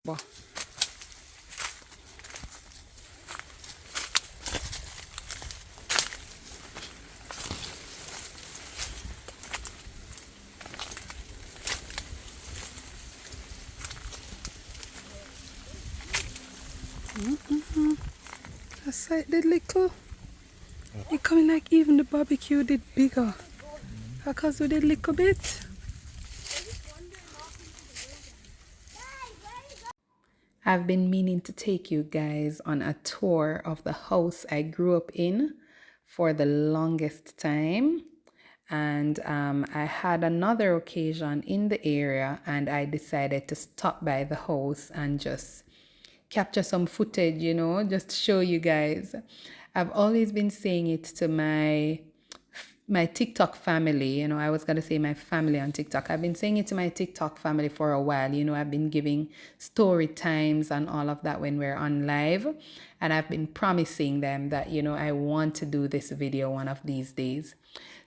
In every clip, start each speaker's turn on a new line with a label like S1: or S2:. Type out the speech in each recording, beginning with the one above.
S1: Bah. That's like the little. It coming like even the barbecue did bigger. Because we did little bit. I've been meaning to take you guys on a tour of the house I grew up in for the longest time. And I had another occasion in the area and I decided to stop by the house and just capture some footage, just to show you guys. I've always been saying it to my TikTok family. I was going to say my family on TikTok. I've been saying it to my TikTok family for a while. I've been giving story times and all of that when we're on live. And I've been promising them that, I want to do this video one of these days.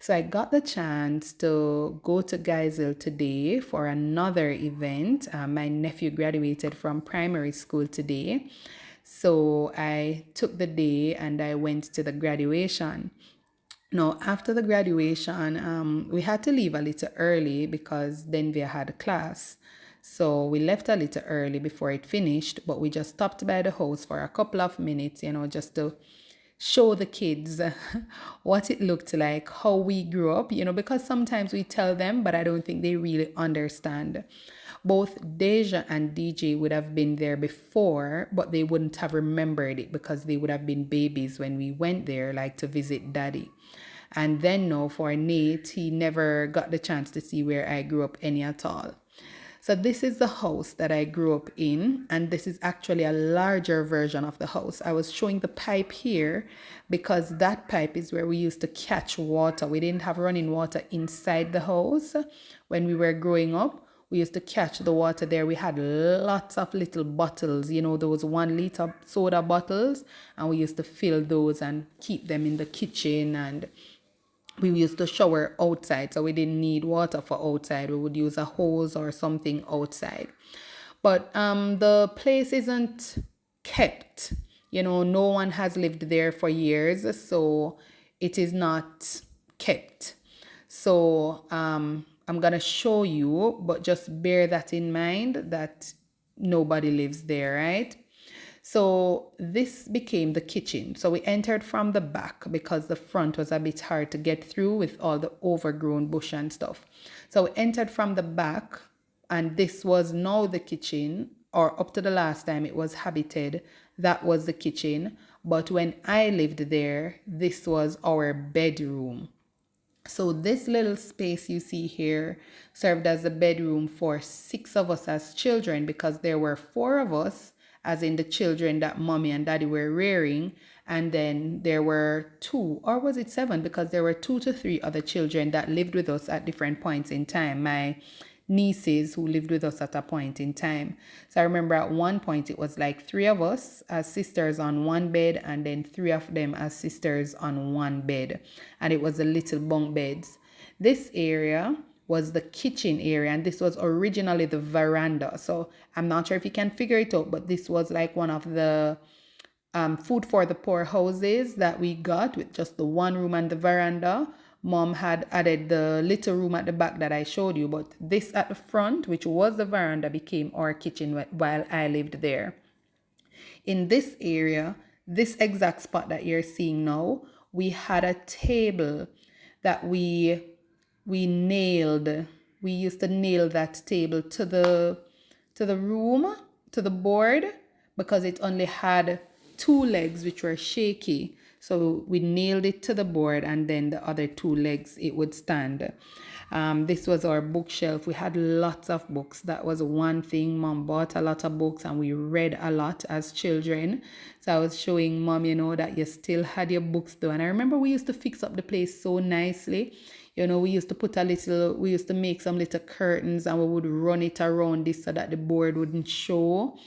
S1: So I got the chance to go to Geisel today for another event. My nephew graduated from primary school today. So I took the day and I went to the graduation. Now, after the graduation, we had to leave a little early because Denver had a class. So we left a little early before it finished, but we just stopped by the house for a couple of minutes, just to show the kids what it looked like, how we grew up, because sometimes we tell them, but I don't think they really understand. Both Deja and DJ would have been there before, but they wouldn't have remembered it because they would have been babies when we went there, like to visit daddy. And then no, for Nate, he never got the chance to see where I grew up any at all. So this is the house that I grew up in, and this is actually a larger version of the house. I was showing the pipe here because that pipe is where we used to catch water. We didn't have running water inside the house when we were growing up. We used to catch the water there. We had lots of little bottles, those 1 liter soda bottles, and we used to fill those and keep them in the kitchen. And we used to shower outside, so we didn't need water for outside. We would use a hose or something outside. But the place isn't kept. No one has lived there for years, so it is not kept. So I'm going to show you, but just bear that in mind that nobody lives there, right? So this became the kitchen. So we entered from the back because the front was a bit hard to get through with all the overgrown bush and stuff. So we entered from the back, and this was now the kitchen, or up to the last time it was habited, that was the kitchen. But when I lived there, this was our bedroom. So this little space you see here served as a bedroom for 6 of us as children, because there were 4 of us, as in the children that mommy and daddy were rearing. And then there were 2, or was it 7? Because there were 2 to 3 other children that lived with us at different points in time. My nieces who lived with us at a point in time. So I remember at one point it was like 3 of us as sisters on one bed, and then 3 of them as sisters on one bed. And it was the little bunk beds. This area was the kitchen area, and this was originally the veranda. So I'm not sure if you can figure it out, but this was like one of the food for the poor houses that we got, with just the one room and the veranda. Mom had added the little room at the back that I showed you, but this at the front, which was the veranda, became our kitchen while I lived there. In this area, this exact spot that you're seeing now, we had a table that we nailed. We used to nail that table to the room, to the board, because it only had 2 legs which were shaky. So we nailed it to the board, and then the other 2 legs it would stand. This was our bookshelf. We had lots of books. That was one thing. Mom bought a lot of books and we read a lot as children. So I was showing Mom, that you still had your books though. And I remember we used to fix up the place so nicely. We used to make some little curtains, and we would run it around this so that the board wouldn't show.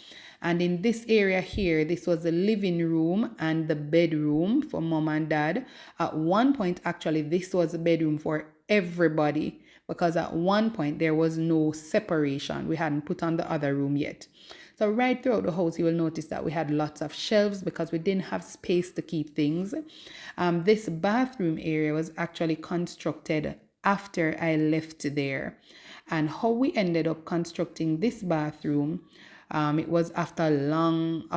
S1: And in this area here, this was the living room and the bedroom for mom and dad. At one point, actually, this was the bedroom for everybody, because at one point there was no separation. We hadn't put on the other room yet. So right throughout the house, you will notice that we had lots of shelves because we didn't have space to keep things. This bathroom area was actually constructed after I left there. And how we ended up constructing this bathroom, it was after a long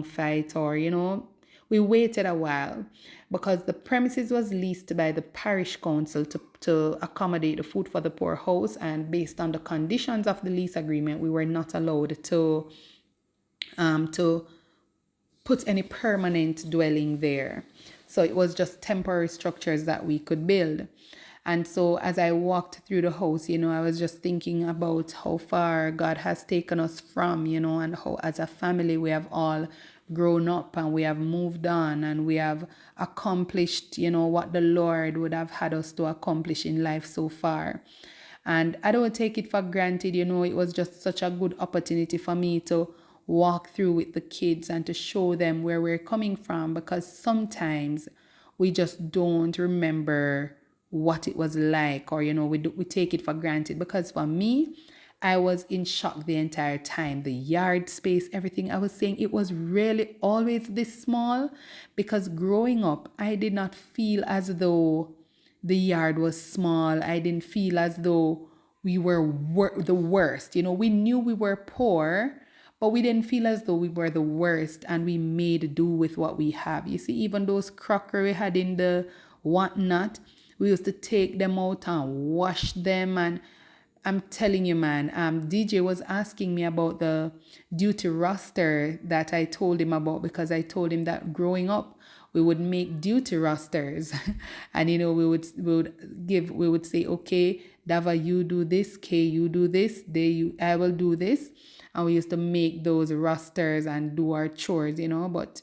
S1: fight, or we waited a while because the premises was leased by the parish council to accommodate the food for the poor house, and based on the conditions of the lease agreement, we were not allowed to put any permanent dwelling there. So it was just temporary structures that we could build. And so as I walked through the house, I was just thinking about how far God has taken us from, and how as a family we have all grown up and we have moved on and we have accomplished, what the Lord would have had us to accomplish in life so far. And I don't take it for granted, it was just such a good opportunity for me to walk through with the kids and to show them where we're coming from, because sometimes we just don't remember what it was like, or we take it for granted. Because for me, I was in shock the entire time. The yard space, everything, I was saying it was really always this small, because growing up I did not feel as though the yard was small. I didn't feel as though we were the worst. We knew we were poor, but we didn't feel as though we were the worst, and we made do with what we have. You see, even those crockery we had in the whatnot, we used to take them out and wash them. And I'm telling you, man, DJ was asking me about the duty roster that I told him about, because I told him that growing up, we would make duty rosters and we would say, okay, Dava, you do this, K, you do this, I will do this. And we used to make those rosters and do our chores, but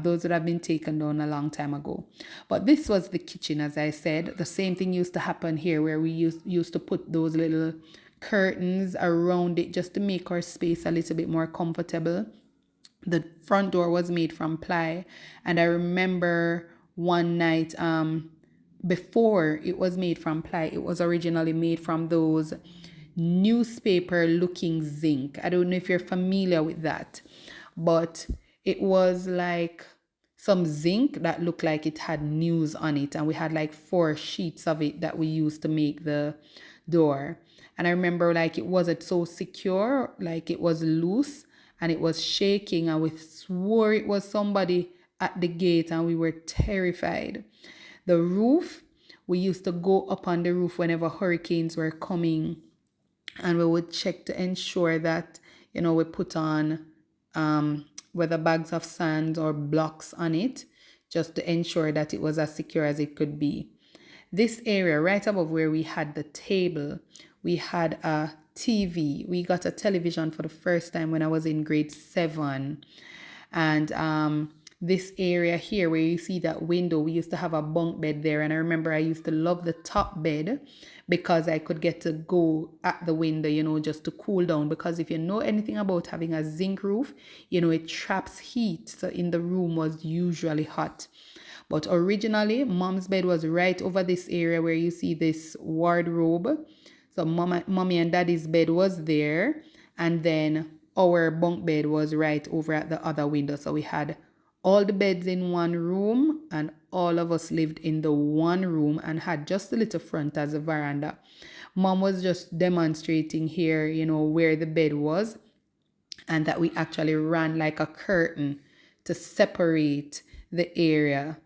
S1: those would have been taken down a long time ago. But this was the kitchen, as I said. The same thing used to happen here, where we used to put those little curtains around it just to make our space a little bit more comfortable. The front door was made from ply, and I remember one night, before it was made from ply, it was originally made from those newspaper looking zinc. I don't know if you're familiar with that, but it was like some zinc that looked like it had news on it, and we had like 4 sheets of it that we used to make the door. And I remember, like, it wasn't so secure, like it was loose and it was shaking, and we swore it was somebody at the gate, and we were terrified. The roof, we used to go up on the roof whenever hurricanes were coming, and we would check to ensure that we put on whether bags of sand or blocks on it, just to ensure that it was as secure as it could be. This area right above where we had the table, we had a TV. We got a television for the first time when I was in grade 7. And this area here where you see that window, we used to have a bunk bed there. And I remember I used to love the top bed because I could get to go at the window, just to cool down. Because if you know anything about having a zinc roof, it traps heat. So in the room was usually hot. But originally, mom's bed was right over this area where you see this wardrobe. So mommy and daddy's bed was there. And then our bunk bed was right over at the other window. So we had all the beds in one room, and all of us lived in the one room and had just a little front as a veranda. Mom was just demonstrating here, where the bed was, and that we actually ran like a curtain to separate the area.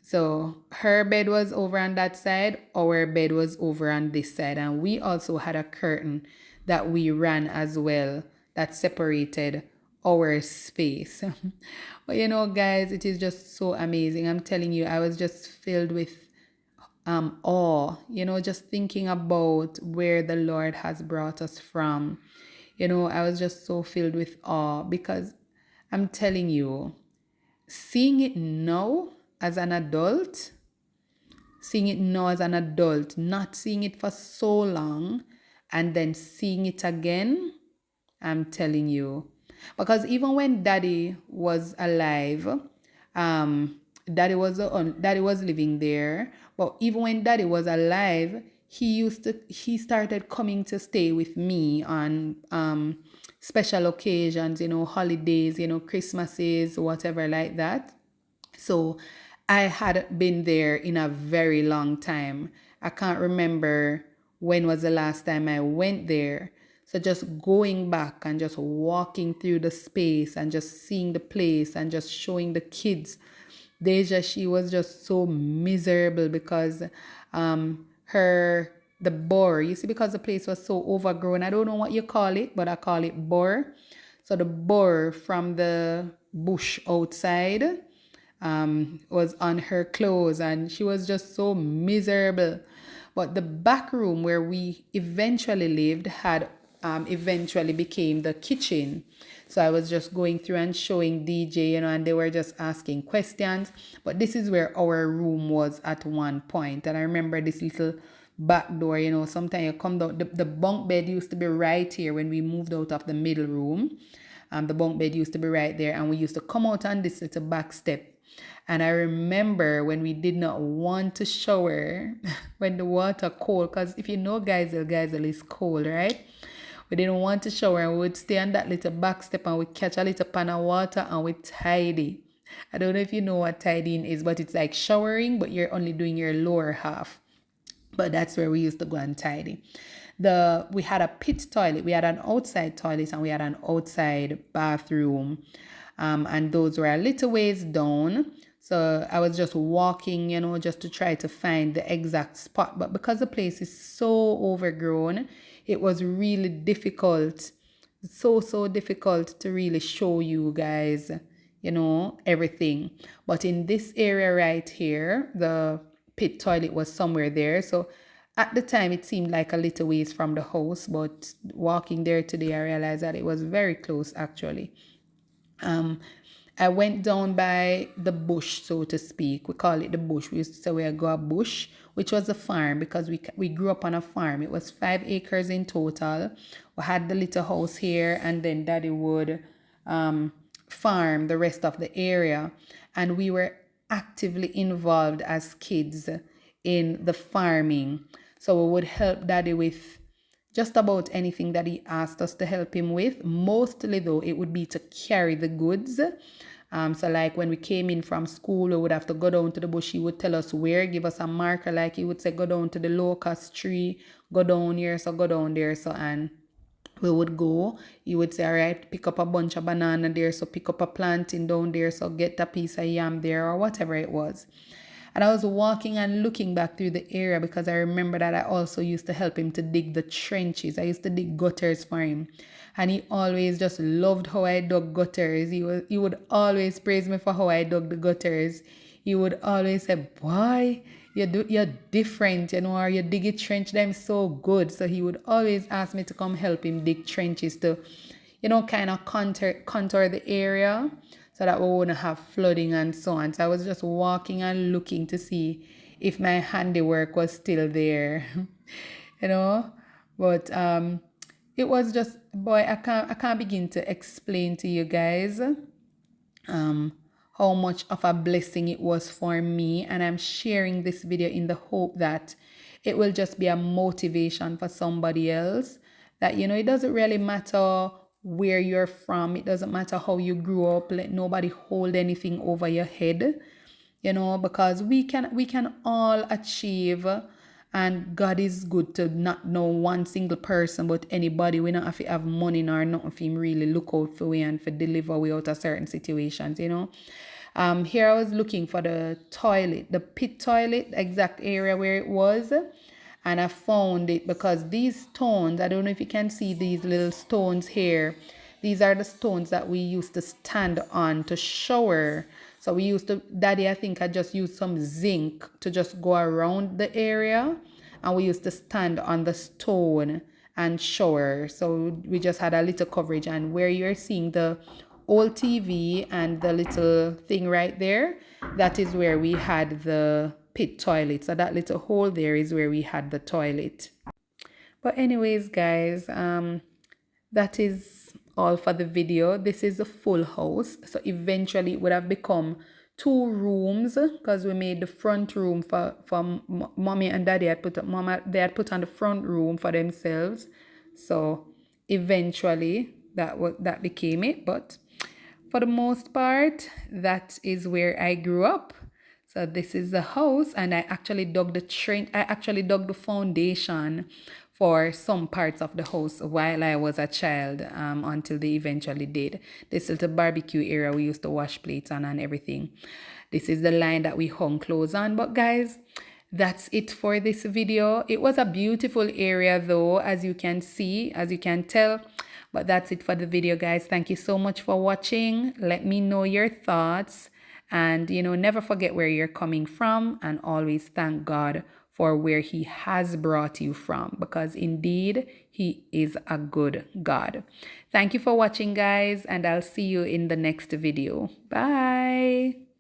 S1: So her bed was over on that side, our bed was over on this side, and we also had a curtain that we ran as well that separated our space. But guys, it is just so amazing. I'm telling you, I was just filled with awe, just thinking about where the Lord has brought us from. I was just so filled with awe, because I'm telling you, seeing it now as an adult, not seeing it for so long, and then seeing it again, I'm telling you. Because even when daddy was alive, daddy was living there. But even when daddy was alive, he started coming to stay with me on special occasions, holidays, Christmases, whatever like that. So I hadn't been there in a very long time. I can't remember when was the last time I went there. So just going back and just walking through the space and just seeing the place and just showing the kids. Deja, she was just so miserable because the boar, you see, because the place was so overgrown. I don't know what you call it, but I call it boar. So the boar from the bush outside was on her clothes, and she was just so miserable. But the back room where we eventually lived had eventually became the kitchen. So I was just going through and showing DJ, and they were just asking questions. But this is where our room was at one point. And I remember this little back door, sometimes you come down. The bunk bed used to be right here when we moved out of the middle room. The bunk bed used to be right there, and we used to come out on this little back step. And I remember when we did not want to shower when the water cold, because if you know Geisel is cold, right? We didn't want to shower, and we would stay on that little back step and we catch a little pan of water and we tidy. I don't know if you know what tidying is, but it's like showering, but you're only doing your lower half. But that's where we used to go and tidy. We had a pit toilet, we had an outside toilet, and we had an outside bathroom. And those were a little ways down. So I was just walking, just to try to find the exact spot. But because the place is so overgrown, it was really difficult, so difficult to really show you guys, everything. But in this area right here, the pit toilet was somewhere there. So at the time, it seemed like a little ways from the house, but walking there today, I realized that it was very close actually. I went down by the bush, so to speak. We call it the bush. We used to say we go a bush, which was a farm because we grew up on a farm. It was 5 acres in total. We had the little house here, and then Daddy would farm the rest of the area. And we were actively involved as kids in the farming. So we would help Daddy with just about anything that he asked us to help him with. Mostly though, it would be to carry the goods. So like when we came in from school, we would have to go down to the bush. He would tell us where, give us a marker. Like he would say, go down to the locust tree, go down here, so go down there. So, and we would go. He would say, all right, pick up a bunch of banana there. So pick up a planting down there. So get a piece of yam there, or whatever it was. And I was walking and looking back through the area because I remember that I also used to help him to dig the trenches. I used to dig gutters for him. And he always just loved how I dug gutters. He would always praise me for how I dug the gutters. He would always say, boy, you're different, or you dig a trench them so good. So he would always ask me to come help him dig trenches to, kind of contour the area so that we wouldn't have flooding and so on. So I was just walking and looking to see if my handiwork was still there, But it was just, boy, I can't begin to explain to you guys how much of a blessing it was for me. And I'm sharing this video in the hope that it will just be a motivation for somebody else. That, it doesn't really matter where you're from. It doesn't matter how you grew up. Let nobody hold anything over your head, because we can all achieve, and God is good to not know one single person, but anybody. We don't have to have money nor nothing for him really look out for we and for deliver we out of certain situations, Here I was looking for the toilet, the pit toilet, the exact area where it was. And I found it because these stones, I don't know if you can see these little stones here. These are the stones that we used to stand on to shower. So we used to, Daddy, I think I just used some zinc to just go around the area. And we used to stand on the stone and shower. So we just had a little coverage. And where you're seeing the old TV and the little thing right there, that is where we had the pit toilet. So that little hole there is where we had the toilet. But anyways, guys, that is all for the video. This is a full house. So eventually it would have become 2 rooms because we made the front room for mommy and daddy they had put on the front room for themselves. So eventually that became it. But for the most part, that is where I grew up. So this is the house, and I actually dug the foundation for some parts of the house while I was a child, until they eventually did. This is the barbecue area we used to wash plates on and everything. This is the line that we hung clothes on. But guys, that's it for this video. It was a beautiful area though, as you can see, as you can tell. But that's it for the video, guys. Thank you so much for watching. Let me know your thoughts. And, never forget where you're coming from, and always thank God for where He has brought you from, because indeed He is a good God. Thank you for watching, guys, and I'll see you in the next video. Bye.